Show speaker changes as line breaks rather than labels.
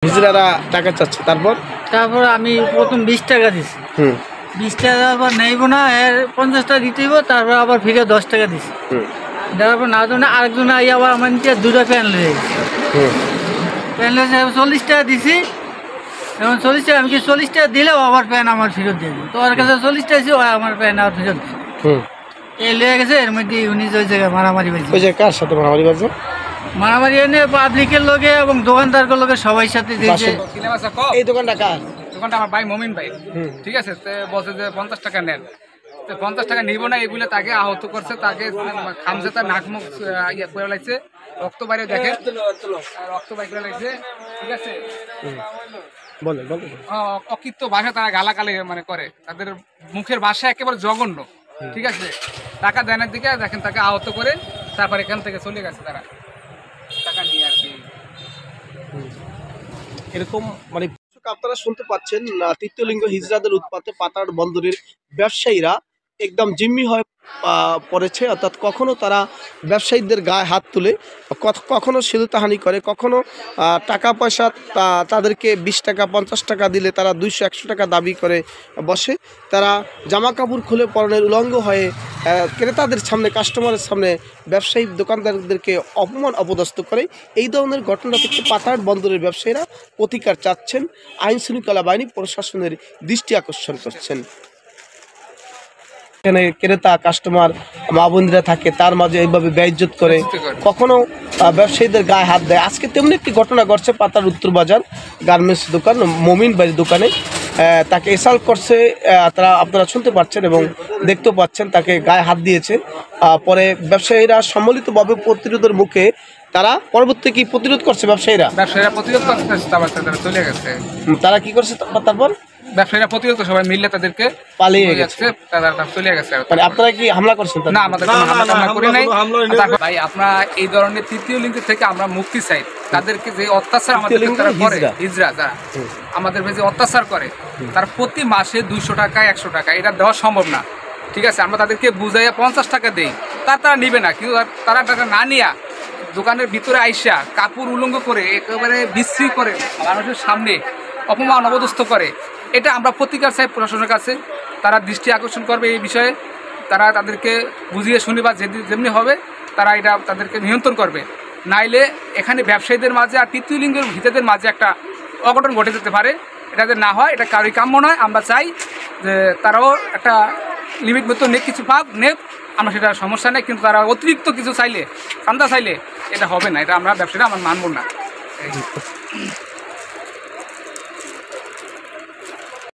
হিজড়ারা টাকা চাচ্ছে, তারপর
আমি প্রথম 20 টাকা দিছি। 20 টাকা আবার নেইব না, এর 50 টাকা দিতেইব, তারপর আবার ফিরে 10 টাকা দিছি। দেওয়ার পর না জন্য আরেকজন আই আবার আমার নিচে 2টা প্যান লয়ে গেছে। প্যান লয়ে 40 টাকা দিছি। এখন 40 টাকা, আমি কি 40 টাকা দিলেও আবার প্যান আমার ফেরত দিয়ে দিল। তো ওর কাছে 40 টাকা ছিল, আমার প্যান আর ফেরত দিল। এই লয়ে গেছে, এর মধ্যে উনি ওই জায়গায় মারামারি হয়েছে।
ওই যে কার সাথে মারামারি করছে?
মারামারি এনে পাবলিকের লোকে এবং দোকানদারগুলোর লোকে সবাই সাথে দিয়েছে।
এই দোকানটা কার?
দোকানটা আমার ভাই মমিন ভাই। ঠিক আছে, বলছে যে 50 টাকা নেন। 50 টাকা নিব না এই বলে তাকে আহত করছে, তাকে খামছে, তার নাক মুখ ইয়ে করে লাগছে, রক্ত বাইরে দেখেন, রক্ত বাইরে লাগছে। ঠিক আছে, অকৃত্য ভাষা তারা গালাগালি মানে করে, তাদের মুখের ভাষা একেবারে জঘন্য। ঠিক আছে, টাকা দেনের দিকে দেখেন তাকে আহত করে, তারপর এখান থেকে চলে গেছে তারা টাকা নিয়ে আর কি।
এরকম মানে আপনারা শুনতে পাচ্ছেন, তৃতীয় লিঙ্গ হিজড়াদের উৎপাতে পাতার বন্দরের ব্যবসায়ীরা একদম জিম্মি হয়ে পড়েছে। অর্থাৎ কখনো তারা ব্যবসায়ীদের গায়ে হাত তুলে, কখনো শিলতাহানি করে, কখনো টাকা পয়সা তাদেরকে 20 টাকা 50 টাকা দিলে তারা 200-100 টাকা দাবি করে বসে। তারা জামা কাপড় খুলে পরনের উলঙ্গ হয়ে ক্রেতাদের সামনে, কাস্টমারের সামনে ব্যবসায়ী দোকানদারদেরকে অপমান অপদস্থ করে। এই ধরনের ঘটনা থেকে পাতার বন্দরের ব্যবসায়ীরা প্রতিকার চাচ্ছেন, আইন শৃঙ্খলা বাহিনী প্রশাসনের দৃষ্টি আকর্ষণ করছেন। এখানে ক্রেতা কাস্টমার মা বোনেরা থাকে, তার মাঝে এইভাবে বেইজ্জত করে, কখনো ব্যবসায়ীদের গায়ে হাত দেয়। আজকে তেমনি একটি ঘটনা ঘটছে পাতার উত্তর বাজার গার্মেন্টস দোকান মমিন বাড়ির দোকানে। তাকে এসাল্ট করছে, আপনারা শুনতে পাচ্ছেন এবং দেখতেও পাচ্ছেন, তাকে গায়ে হাত দিয়েছে। পরে ব্যবসায়ীরা সম্মিলিতভাবে প্রতিরোধের মুখে তারা পরবর্তী কি প্রতিরোধ করছে, ব্যবসায়ীরা
প্রতিরোধ করছে, চলে গেছে।
তারা কি করছে তারপর?
ব্যবসায়ীরা প্রতিরোধ সবাই মিললে তাদেরকে
পালিয়ে গেছে,
তারা চলে গেছে।
মানে আপনারা কি হামলা করছেন?
না, আমাদের হামলা করি নাই। ভাই, আপনারা এই ধরনের তৃতীয় লিঙ্গ থেকে আমরা মুক্তি চাই। তাদেরকে যে অত্যাচার আমাদের করে, হিজড়া যারা আমাদের যে অত্যাচার করে, তার প্রতি মাসে 200 টাকা 100 টাকা এটা দেওয়া সম্ভব না। ঠিক আছে, আমরা তাদেরকে বুঝাইয়া 50 টাকা দেই, তারা নিবে না। কিন্তু তারা টাকা না নিয়া দোকানের ভিতরে আইসা কাপড় উলঙ্গ করে একেবারে বিশ্রী করে মানুষের সামনে অপমান অবদস্থ করে। এটা আমরা প্রতিকার চাই প্রশাসনের কাছে, তারা দৃষ্টি আকর্ষণ করবে এই বিষয়ে। তারা তাদেরকে বুঝিয়ে শুনিবা যেমনি হবে তারা এটা তাদেরকে নিয়ন্ত্রণ করবে। নাইলে এখানে ব্যবসায়ীদের মাঝে আর তৃতীয় লিঙ্গের ভিতরদের মাঝে একটা অঘটন ঘটে যেতে পারে। এটা যে না হয়, এটা কারোই কাম্য নয়। আমরা চাই যে তারাও একটা লিমিট মতো কিছু নেক, আমরা সেটা সমস্যা নেই। কিন্তু তারা অতিরিক্ত কিছু চাইলে, চান্দা চাইলে এটা হবে না। এটা আমরা ব্যবসায়ীরা মানব না।